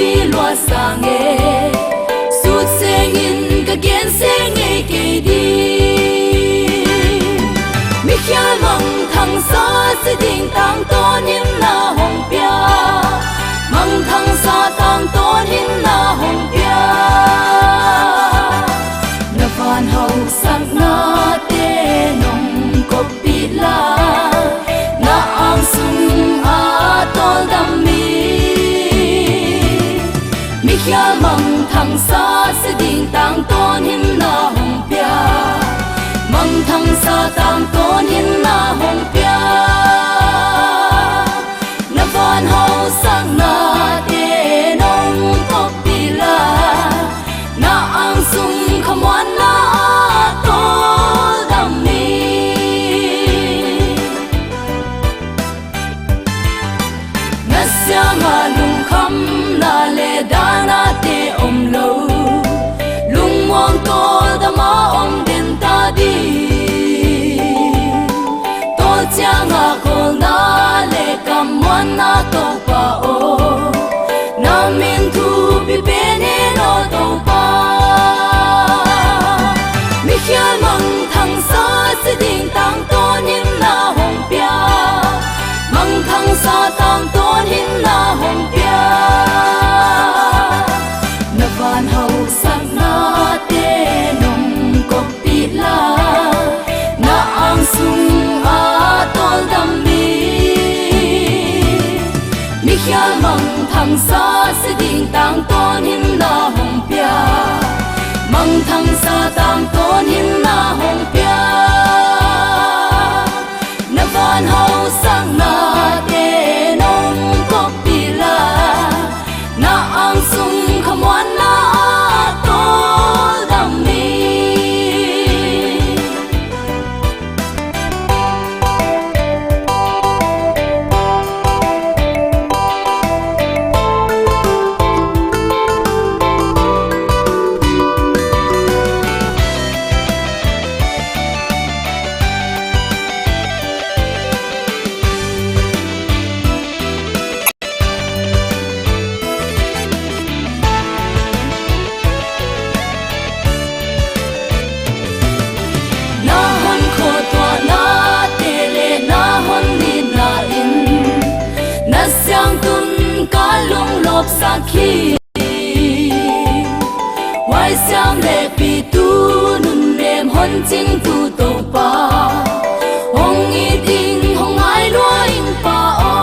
bi loa sa nghe sút sen in ka gen sen nghe kê đi mi khia mong thăng sa sẽ đình tang tôn him na hồng bia mong thăng sa tang tôn him na hồng bia na van hậu sang na te nong cop pi la na ang sung a tol dam mi khia mong thăng sa sẽ đình tang tôn him na hồng bia mong thăng sa tang tôn him na hồng bia na van hậu sang na te nong cop pi la na ang sung khamwan na tol dam na syama lung kham na le dana te om lo lung mong tol da ma om den ta di tol changa kol na le kam wan na to pa o na min thu bi be ne no to pa mi khia mong thăng sa se ding tang ton him na hong pia mong thăng sa tang ton him na hong pia na van hậu sang na te nong cop pi la na ang sung a tol dam mi khia mong thăng sa sẽ đình tang tôn him na hồng pia mong thăng sa tang tôn him na hồng pia na van hậu sang na te nong cop pi la na ang sung khamwan na tol dam sa khi wai sam le pi tu nun lem hon ching tu to pa hong i ding hong ai lo ing pa o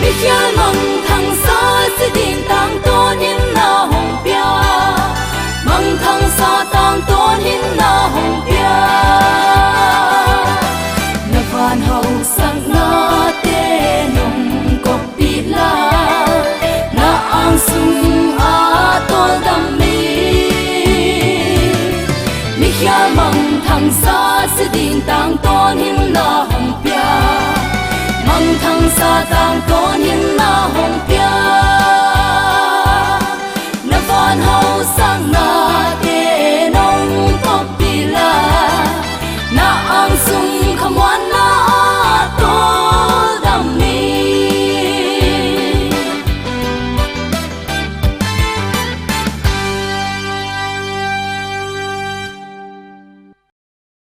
mi khia mong thăng sa se ding tang ton him na hong pia mong thăng sa tang ton him na hong pia na van hậu sang na te nong na ang sung a tol dam mi khia mong thăng sa sẽ đình tang tôn him na hồng pia mong thăng sa tang tôn him na hồng pia